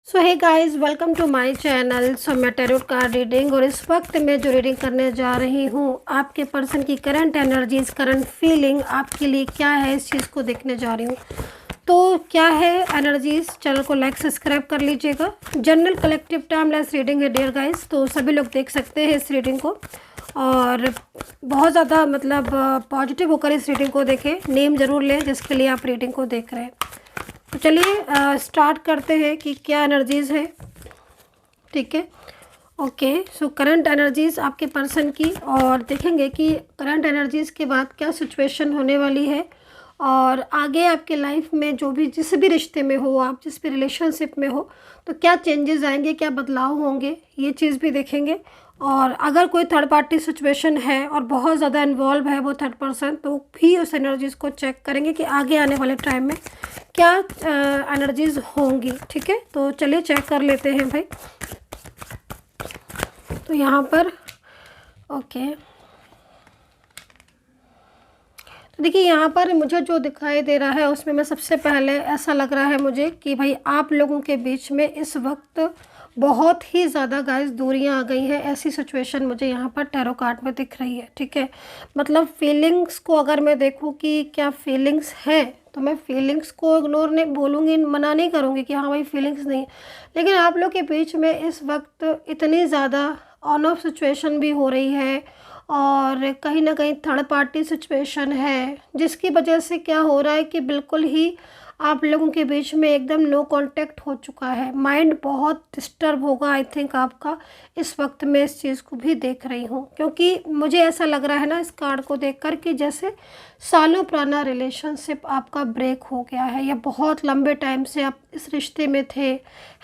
So hey guys, welcome to my channel. मैं tarot card reading और इस वक्त मैं जो रीडिंग करने जा रही हूँ आपके पर्सन की करंट एनर्जीज, करंट फीलिंग आपके लिए क्या है, इस चीज़ को देखने जा रही हूँ। तो क्या है एनर्जीज, चैनल को लाइक सब्सक्राइब कर लीजिएगा। जनरल कलेक्टिव टाइमलेस रीडिंग है डियर गाइस, तो सभी लोग देख सकते हैं इस रीडिंग को और बहुत ज़्यादा पॉजिटिव होकर इस रीडिंग को देखें। नेम ज़रूर लें जिसके लिए आप रीडिंग को देख रहे हैं। तो चलिए स्टार्ट करते हैं कि क्या एनर्जीज़ है। ठीक है, ओके। सो करंट एनर्जीज़ आपके पर्सन की, और देखेंगे कि करंट एनर्जीज़ के बाद क्या सिचुएशन होने वाली है और आगे आपके लाइफ में जो भी जिस भी रिश्ते में हो, आप जिस भी रिलेशनशिप में हो, तो क्या चेंजेस आएंगे, क्या बदलाव होंगे, ये चीज़ भी देखेंगे। और अगर कोई थर्ड पार्टी सिचुएशन है और बहुत ज़्यादा इन्वॉल्व है वो थर्ड पर्सन, तो भी उस एनर्जीज़ को चेक करेंगे कि आगे आने वाले टाइम में क्या एनर्जीज़ होंगी। ठीक है, तो चलिए चेक कर लेते हैं भाई। तो यहाँ पर ओके, देखिए यहाँ पर मुझे जो दिखाई दे रहा है उसमें मैं सबसे पहले ऐसा लग रहा है मुझे कि भाई आप लोगों के बीच में इस वक्त बहुत ही ज़्यादा गाइस दूरियां आ गई हैं। ऐसी सिचुएशन मुझे यहाँ पर टैरो कार्ड में दिख रही है। ठीक है, मतलब फीलिंग्स को अगर मैं देखूँ कि क्या फीलिंग्स हैं, तो मैं फीलिंग्स को इग्नोर नहीं बोलूँगी, मना नहीं करूँगी कि हाँ भाई फीलिंग्स नहीं, लेकिन आप लोग के बीच में इस वक्त इतनी ज़्यादा ऑन ऑफ सिचुएशन भी हो रही है और कहीं ना कहीं थर्ड पार्टी सिचुएशन है, जिसकी वजह से क्या हो रहा है कि बिल्कुल ही आप लोगों के बीच में एकदम नो कांटेक्ट हो चुका है। माइंड बहुत डिस्टर्ब होगा आई थिंक आपका। इस वक्त मैं इस चीज़ को भी देख रही हूँ क्योंकि मुझे ऐसा लग रहा है ना इस कार्ड को देखकर कि जैसे सालों पुराना रिलेशनशिप आपका ब्रेक हो गया है या बहुत लंबे टाइम से आप इस रिश्ते में थे,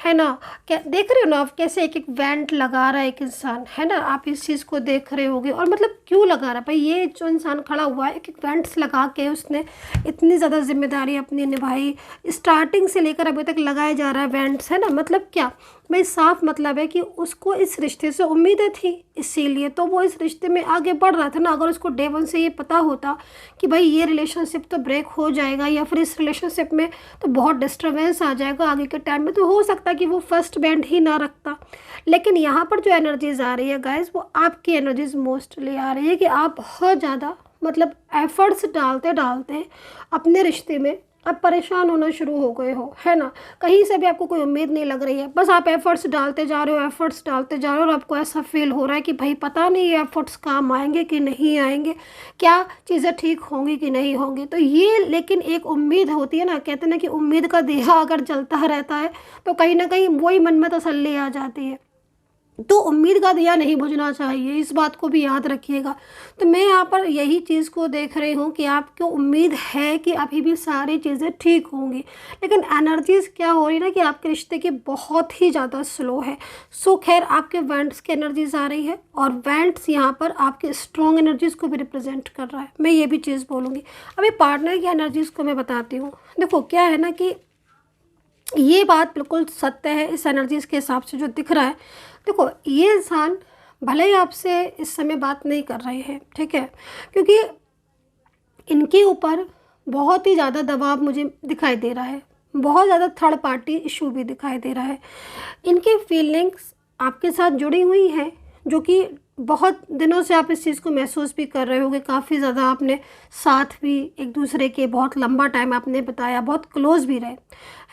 है ना। क्या देख रहे हो ना आप, कैसे एक एक वेंट लगा रहा है एक इंसान, है ना। आप इस चीज़ को देख रहे होगे और मतलब क्यों लगा रहा है भाई, ये जो इंसान खड़ा हुआ है एक एक वेंट्स लगा के उसने इतनी ज़्यादा जिम्मेदारी अपनी निभाई, स्टार्टिंग से लेकर अभी तक लगाया जा रहा है वेंट्स, है ना। मतलब क्या भाई, साफ मतलब है कि उसको इस रिश्ते से उम्मीदें थी, इसीलिए तो वो इस रिश्ते में आगे बढ़ रहा था ना। अगर उसको डे वन से ये पता होता कि भाई ये रिलेशनशिप तो ब्रेक हो जाएगा या फिर इस रिलेशनशिप में तो बहुत डिस्टर्बेंस आ जाएगा आगे के टाइम में, तो हो सकता कि वो फर्स्ट बैंड ही ना रखता। लेकिन यहाँ पर जो एनर्जीज आ रही है गाइज, वो आपकी एनर्जीज मोस्टली आ रही है कि आप बहुत ज़्यादा एफर्ट्स डालते डालते अपने रिश्ते में अब परेशान होना शुरू हो गए हो, है ना। कहीं से भी आपको कोई उम्मीद नहीं लग रही है, बस आप एफर्ट्स डालते जा रहे हो, एफर्ट्स डालते जा रहे हो और आपको ऐसा फील हो रहा है कि भाई पता नहीं ये एफर्ट्स काम आएंगे कि नहीं आएंगे, क्या चीज़ें ठीक होंगी कि नहीं होंगी। तो ये लेकिन एक उम्मीद होती है ना, कहते हैं ना कि उम्मीद का दिया अगर जलता रहता है तो कहीं ना कहीं वही मन में तसल्ली आ जाती है। तो उम्मीद का दिया नहीं बुझना चाहिए, इस बात को भी याद रखिएगा। तो मैं यहाँ पर यही चीज़ को देख रही हूँ कि आपको उम्मीद है कि अभी भी सारी चीज़ें ठीक होंगी, लेकिन एनर्जीज क्या हो रही है ना कि आपके रिश्ते की बहुत ही ज़्यादा स्लो है। सो खैर आपके वेंट्स की एनर्जीज आ रही है और वेंट्स यहाँ पर आपके स्ट्रॉन्ग एनर्जीज को भी रिप्रेजेंट कर रहा है, मैं ये भी चीज़ बोलूँगी। अभी पार्टनर की एनर्जीज को मैं बताती हूँ। देखो क्या है ना कि ये बात बिल्कुल सत्य है इस एनर्जीज के हिसाब से जो दिख रहा है। देखो ये इंसान भले ही आपसे इस समय बात नहीं कर रहे हैं, ठीक है, क्योंकि इनके ऊपर बहुत ही ज़्यादा दबाव मुझे दिखाई दे रहा है, बहुत ज़्यादा थर्ड पार्टी इशू भी दिखाई दे रहा है। इनकी फीलिंग्स आपके साथ जुड़ी हुई हैं, जो कि बहुत दिनों से आप इस चीज़ को महसूस भी कर रहे होगे। काफ़ी ज़्यादा आपने साथ भी एक दूसरे के बहुत लंबा टाइम आपने बताया, बहुत क्लोज भी रहे,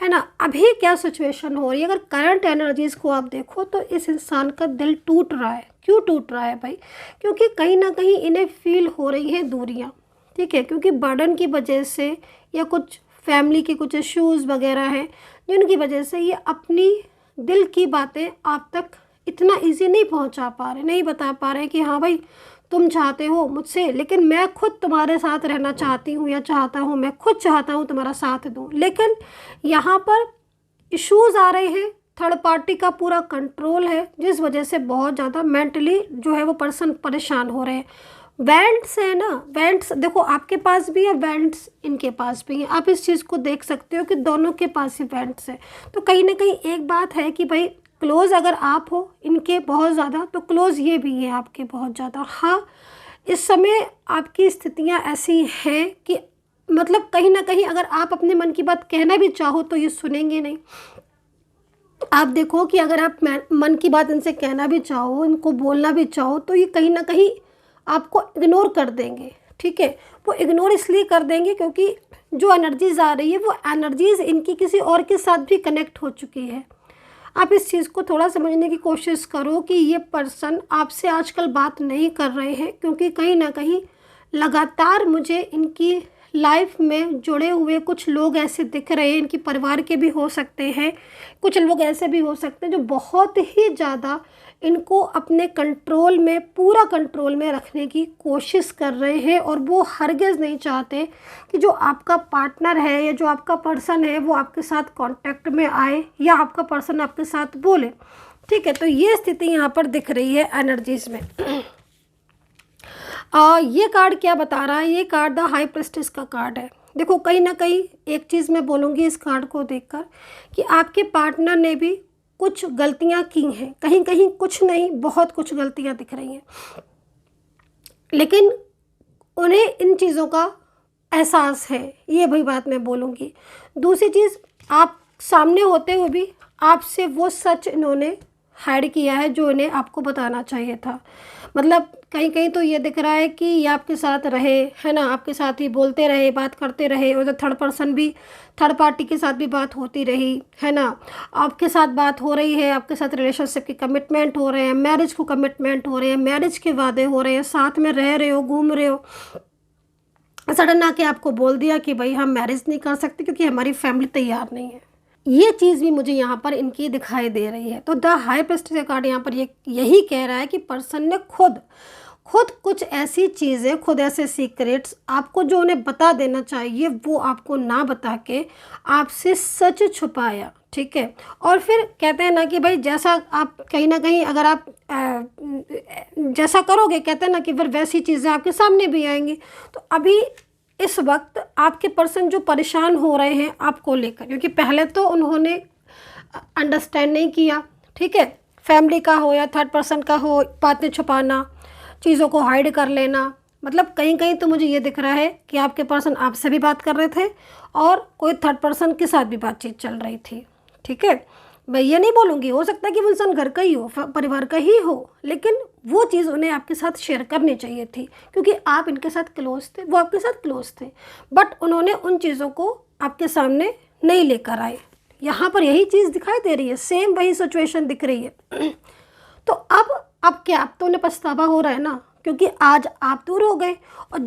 है ना। अभी क्या सिचुएशन हो रही है, अगर करंट एनर्जीज़ को आप देखो तो इस इंसान का दिल टूट रहा है। क्यों टूट रहा है भाई, क्योंकि कहीं ना कहीं इन्हें फील हो रही है दूरियाँ, ठीक है, क्योंकि बर्डन की वजह से या कुछ फैमिली के कुछ इश्यूज़ वगैरह हैं जिनकी वजह से ये अपनी दिल की बातें आप तक इतना इजी नहीं पहुंचा पा रहे, नहीं बता पा रहे कि हाँ भाई तुम चाहते हो मुझसे, लेकिन मैं खुद तुम्हारे साथ रहना चाहती हूँ या चाहता हूँ, मैं खुद चाहता हूँ तुम्हारा साथ दूँ। लेकिन यहाँ पर इश्यूज़ आ रहे हैं, थर्ड पार्टी का पूरा कंट्रोल है, जिस वजह से बहुत ज़्यादा मेंटली जो है वो पर्सन परेशान हो रहे हैं। वेंट्स है ना, वेंट्स देखो आपके पास भी है, वेंट्स इनके पास भी है। आप इस चीज़ को देख सकते हो कि दोनों के पास ही वेंट्स है। तो कहीं ना कहीं एक बात है कि भाई क्लोज अगर आप हो इनके बहुत ज़्यादा, तो क्लोज ये भी है आपके बहुत ज़्यादा। हाँ, इस समय आपकी स्थितियाँ ऐसी हैं कि कहीं ना कहीं अगर आप अपने मन की बात कहना भी चाहो तो ये सुनेंगे नहीं, आप देखो कि अगर आप मन की बात इनसे कहना भी चाहो, इनको बोलना भी चाहो, तो ये कहीं ना कहीं आपको इग्नोर कर देंगे। ठीक है, वो इग्नोर इसलिए कर देंगे क्योंकि जो एनर्जीज आ रही है वो एनर्जीज इनकी किसी और के साथ भी कनेक्ट हो चुकी है। आप इस चीज़ को थोड़ा समझने की कोशिश करो कि ये पर्सन आपसे आजकल बात नहीं कर रहे हैं क्योंकि कहीं ना कहीं लगातार मुझे इनकी लाइफ में जुड़े हुए कुछ लोग ऐसे दिख रहे हैं, इनकी परिवार के भी हो सकते हैं, कुछ लोग ऐसे भी हो सकते हैं जो बहुत ही ज़्यादा इनको अपने कंट्रोल में, पूरा कंट्रोल में रखने की कोशिश कर रहे हैं। और वो हरगिज़ नहीं चाहते कि जो आपका पार्टनर है या जो आपका पर्सन है वो आपके साथ कांटेक्ट में आए या आपका पर्सन आपके साथ बोले। ठीक है, तो ये स्थिति यहाँ पर दिख रही है एनर्जीज़ में। ये कार्ड क्या बता रहा है? ये कार्ड द हाई प्रेस्टिस का कार्ड है। देखो, कहीं ना कहीं एक चीज़ मैं बोलूँगी इस कार्ड को देखकर कि आपके पार्टनर ने भी कुछ गलतियाँ की हैं, कहीं कहीं कुछ नहीं, बहुत कुछ गलतियाँ दिख रही हैं, लेकिन उन्हें इन चीज़ों का एहसास है, ये भी बात मैं बोलूँगी। दूसरी चीज़, आप सामने होते हुए भी आपसे वो सच इन्होंने हाइड किया है जो इन्हें आपको बताना चाहिए था। मतलब कहीं कहीं तो ये दिख रहा है कि ये आपके साथ रहे, है ना, आपके साथ ही बोलते रहे, बात करते रहे, और थर्ड पर्सन भी, थर्ड पार्टी के साथ भी बात होती रही, है ना, आपके साथ बात हो रही है, आपके साथ रिलेशनशिप की कमिटमेंट हो रहे हैं, मैरिज को कमिटमेंट हो रहे हैं, मैरिज के वादे हो रहे हैं, साथ में रह रहे हो, घूम रहे हो, सडन आके आपको बोल दिया कि भाई हम मैरिज नहीं कर सकते क्योंकि हमारी फैमिली तैयार नहीं है। ये चीज़ भी मुझे यहाँ पर इनकी दिखाई दे रही है। तो द हाई प्रेस्टिस का कार्ड यहाँ पर यही कह रहा है कि पर्सन ने खुद कुछ ऐसी चीज़ें, खुद ऐसे सीक्रेट्स आपको जो उन्हें बता देना चाहिए वो आपको ना बता के आपसे सच छुपाया। ठीक है, और फिर कहते हैं ना कि भाई जैसा आप कहीं ना कहीं अगर आप जैसा करोगे, कहते हैं ना कि फिर वैसी चीज़ें आपके सामने भी आएंगी। तो अभी इस वक्त आपके पर्सन जो परेशान हो रहे हैं आपको लेकर, क्योंकि पहले तो उन्होंने अंडरस्टैंड नहीं किया। ठीक है, फैमिली का हो या थर्ड पर्सन का हो, बातें छुपाना, चीज़ों को हाइड कर लेना, मतलब कहीं कहीं तो मुझे ये दिख रहा है कि आपके पर्सन आपसे भी बात कर रहे थे और कोई थर्ड पर्सन के साथ भी बातचीत चल रही थी। ठीक है, मैं ये नहीं बोलूँगी, हो सकता है कि वो इंसान घर का ही हो, परिवार का ही हो, लेकिन वो चीज़ उन्हें आपके साथ शेयर करनी चाहिए थी क्योंकि आप इनके साथ क्लोज थे, वो आपके साथ क्लोज थे, बट उन्होंने उन चीज़ों को आपके सामने नहीं लेकर आए। यहाँ पर यही चीज़ दिखाई दे रही है, सेम वही सिचुएशन दिख रही है। तो अब क्या, अब तो उन्हें पछतावा हो रहा है ना, क्योंकि आज आप दूर हो गए और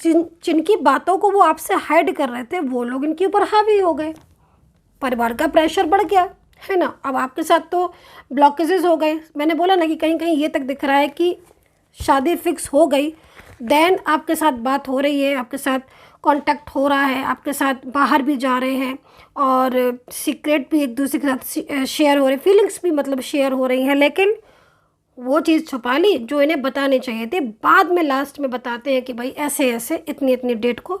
जिनकी बातों को वो आपसे हाइड कर रहे थे वो लोग इनके ऊपर हावी हो गए, परिवार का प्रेशर बढ़ गया, है ना। अब आपके साथ तो ब्लॉकेजेस हो गए। मैंने बोला ना कि कहीं कहीं ये तक दिख रहा है कि शादी फिक्स हो गई, देन आपके साथ बात हो रही है, आपके साथ कांटेक्ट हो रहा है, आपके साथ बाहर भी जा रहे हैं और सीक्रेट भी एक दूसरे के साथ शेयर हो रहे, फीलिंग्स भी मतलब शेयर हो रही हैं, लेकिन वो चीज़ छुपा ली जो इन्हें बताने चाहिए थे। बाद में लास्ट में बताते हैं कि भाई ऐसे ऐसे इतनी इतनी डेट को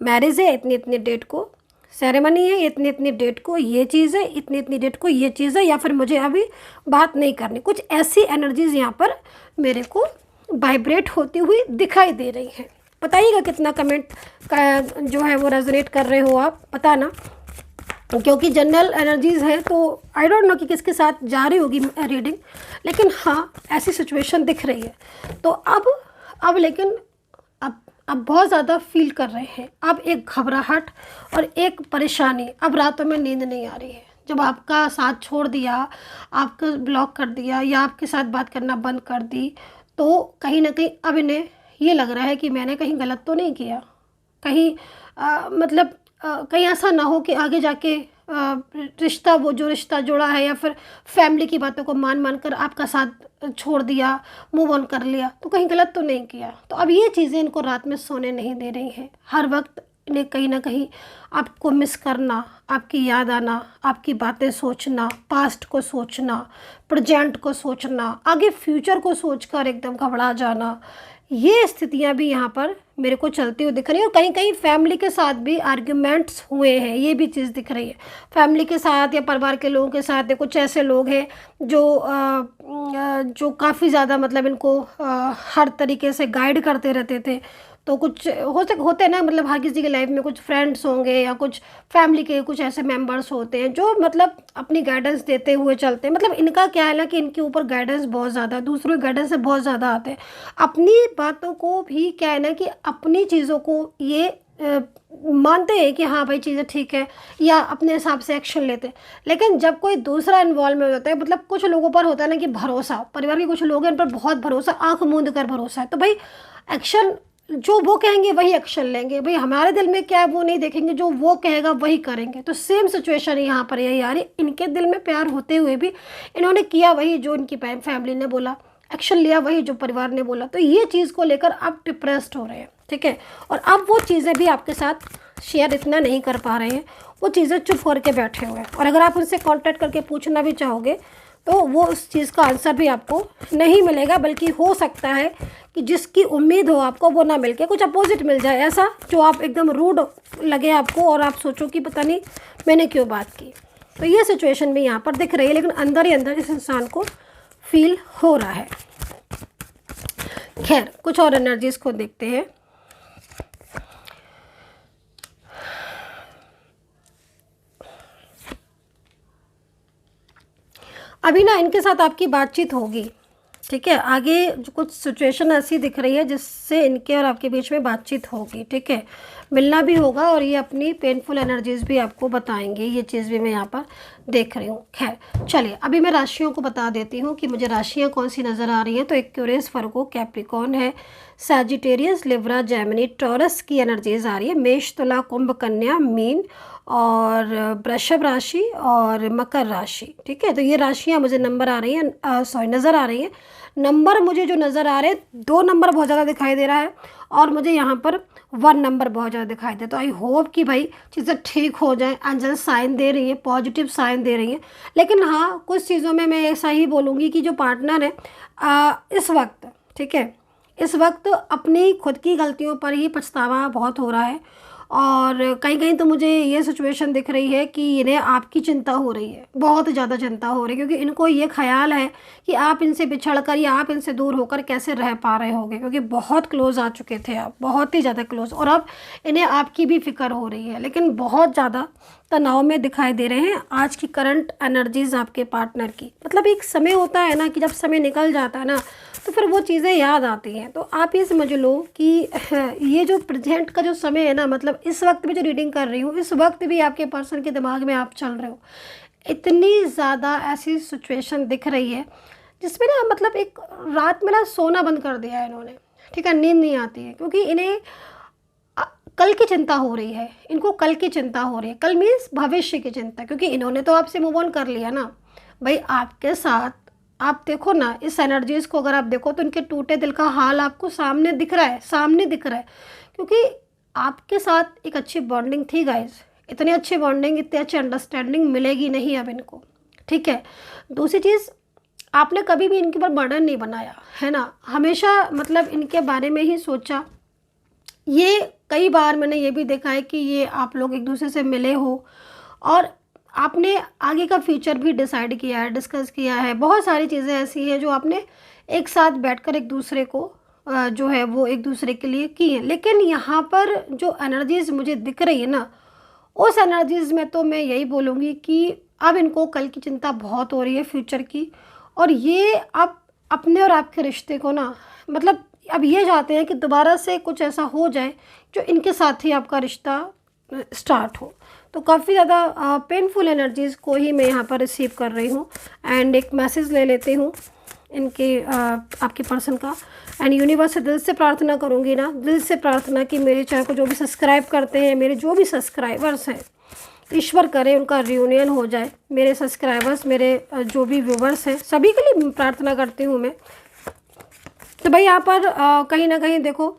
मैरिज है, इतनी इतनी डेट को सेरेमनी है, इतनी इतनी डेट को ये चीज़ है, इतनी इतनी डेट को ये चीज़ है, या फिर मुझे अभी बात नहीं करनी। कुछ ऐसी एनर्जीज़ यहाँ पर मेरे को वाइब्रेट होती हुई दिखाई दे रही हैं। बताइएगा कितना कमेंट का जो है वो रेजोनेट कर रहे हो आप, बताना, क्योंकि जनरल एनर्जीज़ है तो आई डोंट नो कि किसके साथ जा रही होगी रीडिंग, लेकिन हाँ ऐसी सिचुएशन दिख रही है। तो अब लेकिन अब बहुत ज़्यादा फील कर रहे हैं, अब एक घबराहट और एक परेशानी, अब रातों में नींद नहीं आ रही है। जब आपका साथ छोड़ दिया, आपको ब्लॉक कर दिया या आपके साथ बात करना बंद कर दी, तो कहीं ना कहीं अब इन्हें ये लग रहा है कि मैंने कहीं गलत तो नहीं किया, कहीं मतलब कहीं ऐसा ना हो कि आगे जाके रिश्ता, वो जो रिश्ता जुड़ा है या फिर फैमिली की बातों को मान कर आपका साथ छोड़ दिया, मूव ऑन कर लिया, तो कहीं गलत तो नहीं किया। तो अब ये चीज़ें इनको रात में सोने नहीं दे रही हैं। हर वक्त इन्हें कहीं ना कहीं आपको मिस करना, आपकी याद आना, आपकी बातें सोचना, पास्ट को सोचना, प्रेजेंट को सोचना, आगे फ्यूचर को सोचकर एकदम घबरा जाना, ये स्थितियां भी यहाँ पर मेरे को चलती हुई दिख रही है। और कहीं कहीं फैमिली के साथ भी आर्ग्यूमेंट्स हुए हैं, ये भी चीज़ दिख रही है। फैमिली के साथ या परिवार के लोगों के साथ या कुछ ऐसे लोग हैं जो काफ़ी ज़्यादा मतलब इनको हर तरीके से गाइड करते रहते थे, तो कुछ होते हैं ना, मतलब हर किसी के लाइफ में कुछ फ्रेंड्स होंगे या कुछ फैमिली के कुछ ऐसे मेंबर्स होते हैं जो मतलब अपनी गाइडेंस देते हुए चलते हैं। मतलब इनका क्या है ना कि इनके ऊपर गाइडेंस बहुत ज़्यादा, दूसरों की गाइडेंस से बहुत ज़्यादा आते हैं। अपनी बातों को भी क्या है ना कि अपनी चीज़ों को ये मानते हैं कि हाँ भाई चीज़ें ठीक है, या अपने हिसाब से एक्शन लेते हैं। लेकिन जब कोई दूसरा इन्वॉल्व हो जाता है, मतलब कुछ लोगों पर होता है ना कि भरोसा, परिवार के कुछ लोग हैं इन पर बहुत भरोसा, आंख मूंद कर भरोसा है, तो भाई एक्शन जो वो कहेंगे वही एक्शन लेंगे। भाई हमारे दिल में क्या है वो नहीं देखेंगे, जो वो कहेगा वही करेंगे। तो सेम सिचुएशन यहाँ पर यही आ रही, इनके दिल में प्यार होते हुए भी इन्होंने किया वही जो इनकी फैमिली ने बोला, एक्शन लिया वही जो परिवार ने बोला। तो ये चीज़ को लेकर आप डिप्रेस्ड हो रहे हैं, ठीक है। और अब वो चीज़ें भी आपके साथ शेयर इतना नहीं कर पा रहे हैं, वो चीज़ें चुप करके बैठे हुए हैं। और अगर आप उनसे कांटेक्ट करके पूछना भी चाहोगे तो वो उस चीज़ का आंसर भी आपको नहीं मिलेगा, बल्कि हो सकता है कि जिसकी उम्मीद हो आपको वो ना मिल के कुछ अपोजिट मिल जाए, ऐसा जो आप एकदम रूड लगे आपको और आप सोचो कि पता नहीं मैंने क्यों बात की। तो ये सिचुएशन भी यहाँ पर दिख रही है, लेकिन अंदर ही अंदर इस इंसान को फील हो रहा है। खैर कुछ और एनर्जीज को देखते हैं। अभी ना इनके साथ आपकी बातचीत होगी, ठीक है। आगे जो कुछ सिचुएशन ऐसी दिख रही है जिससे इनके और आपके बीच में बातचीत होगी, ठीक है। मिलना भी होगा और ये अपनी पेनफुल एनर्जीज भी आपको बताएंगे, ये चीज़ भी मैं यहाँ पर देख रही हूँ। खैर चलिए अभी मैं राशियों को बता देती हूँ कि मुझे राशियाँ कौन सी नज़र आ रही हैं। तो एक्यूरियस, वर्गो, कैप्रिकॉर्न है, सैजिटेरियस, लिब्रा, जेमिनी, टॉरस की एनर्जीज आ रही है, मेष, तुला, कुंभ, कन्या, मीन और वृषभ राशि और मकर राशि, ठीक है। तो ये राशियाँ मुझे नंबर आ रही हैं, सॉरी नज़र आ रही हैं। नंबर मुझे जो नज़र आ रहे हैं, 2 नंबर बहुत ज़्यादा दिखाई दे रहा है और मुझे यहाँ पर 1 नंबर बहुत ज़्यादा दिखाई दे। तो आई होप कि भाई चीज़ें ठीक हो जाएं। एंजल साइन दे रही है, पॉजिटिव साइन दे रही हैं। लेकिन हाँ कुछ चीज़ों में मैं ऐसा ही बोलूँगी कि जो पार्टनर है इस वक्त, ठीक है, इस वक्त अपनी खुद की गलतियों पर ही पछतावा बहुत हो रहा है। और कहीं कहीं तो मुझे ये सिचुएशन दिख रही है कि इन्हें आपकी चिंता हो रही है, बहुत ज़्यादा चिंता हो रही है, क्योंकि इनको ये ख्याल है कि आप इनसे बिछड़ कर या आप इनसे दूर होकर कैसे रह पा रहे होगे, क्योंकि बहुत क्लोज आ चुके थे आप, बहुत ही ज़्यादा क्लोज। और अब इन्हें आपकी भी फिक्र हो रही है, लेकिन बहुत ज़्यादा तनाव में दिखाई दे रहे हैं आज की करंट एनर्जीज आपके पार्टनर की। मतलब एक समय होता है ना कि जब समय निकल जाता है ना तो फिर वो चीज़ें याद आती हैं। तो आप ये समझ लो कि ये जो प्रेजेंट का जो समय है ना, मतलब इस वक्त भी जो रीडिंग कर रही हूँ, इस वक्त भी आपके पर्सन के दिमाग में आप चल रहे हो। इतनी ज़्यादा ऐसी सिचुएशन दिख रही है जिसमें ना मतलब एक रात में ना सोना बंद कर दिया है इन्होंने, ठीक है। नींद नहीं आती है क्योंकि इन्हें कल की चिंता हो रही है, इनको कल की चिंता हो रही है। कल मीन्स भविष्य की चिंता, क्योंकि इन्होंने तो आपसे मूव ऑन कर लिया ना भाई। आपके साथ आप देखो ना, इस एनर्जीज को अगर आप देखो तो इनके टूटे दिल का हाल आपको सामने दिख रहा है, सामने दिख रहा है। क्योंकि आपके साथ एक अच्छी बॉन्डिंग थी गाइज, इतनी अच्छी बॉन्डिंग, इतनी अच्छी अंडरस्टैंडिंग मिलेगी नहीं अब इनको, ठीक है। दूसरी चीज़, आपने कभी भी इनके ऊपर बर्डन नहीं बनाया है ना, हमेशा मतलब इनके बारे में ही सोचा। ये कई बार मैंने ये भी देखा है कि ये आप लोग एक दूसरे से मिले हो और आपने आगे का फ्यूचर भी डिसाइड किया है, डिस्कस किया है। बहुत सारी चीज़ें ऐसी हैं जो आपने एक साथ बैठकर एक दूसरे को जो है वो एक दूसरे के लिए की हैं। लेकिन यहाँ पर जो एनर्जीज़ मुझे दिख रही है ना, उस एनर्जीज़ में तो मैं यही बोलूँगी कि अब इनको कल की चिंता बहुत हो रही है, फ्यूचर की। और ये अब अपने और आपके रिश्ते को ना मतलब अब ये चाहते हैं कि दोबारा से कुछ ऐसा हो जाए जो इनके साथ ही आपका रिश्ता स्टार्ट हो। तो काफ़ी ज़्यादा पेनफुल एनर्जीज़ को ही मैं यहाँ पर रिसीव कर रही हूँ। एंड एक मैसेज ले लेती हूँ इनके आपके पर्सन का। एंड यूनिवर्स से दिल से प्रार्थना करूँगी ना, दिल से प्रार्थना कि मेरे चैनल को जो भी सब्सक्राइब करते हैं, मेरे जो भी सब्सक्राइबर्स हैं, ईश्वर करे उनका रियूनियन हो जाए। मेरे सब्सक्राइबर्स, मेरे जो भी व्यूवर्स हैं, सभी के लिए प्रार्थना करती हूँ मैं। तो भाई यहाँ पर कहीं ना कहीं देखो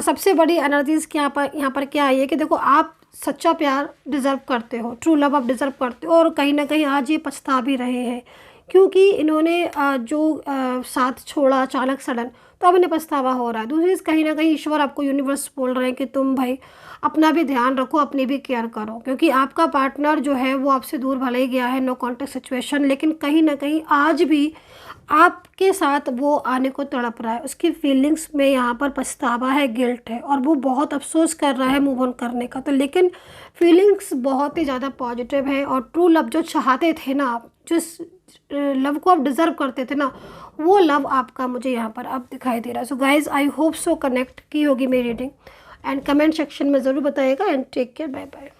सबसे बड़ी एनर्जीज़ की यहाँ पर क्या आई है कि देखो आप सच्चा प्यार डिज़र्व करते हो, ट्रू लव आप डिज़र्व करते हो। और कहीं ना कहीं आज ये पछता भी रहे हैं क्योंकि इन्होंने जो साथ छोड़ा अचानक सडन, तो अब इन्हें पछतावा हो रहा है। दूसरी चीज़, कहीं ना कहीं ईश्वर आपको, यूनिवर्स बोल रहे हैं कि तुम भाई अपना भी ध्यान रखो, अपनी भी केयर करो। क्योंकि आपका पार्टनर जो है वो आपसे दूर भले ही गया है, नो कॉन्टेक्ट सिचुएशन, लेकिन कहीं ना कहीं आज भी आपके साथ वो आने को तड़प रहा है, उसकी फीलिंग्स में यहाँ पर पछतावा है, गिल्ट है, और वो बहुत अफसोस कर रहा है मूव ऑन करने का। तो लेकिन फीलिंग्स बहुत ही ज़्यादा पॉजिटिव है, और ट्रू लव जो चाहते थे ना आप, जिस लव को आप डिज़र्व करते थे ना, वो लव आपका मुझे यहाँ पर अब दिखाई दे रहा है। So guys I hope so connect की होगी मेरी रीडिंग, एंड कमेंट सेक्शन में ज़रूर बताइएगा, and take care, bye bye.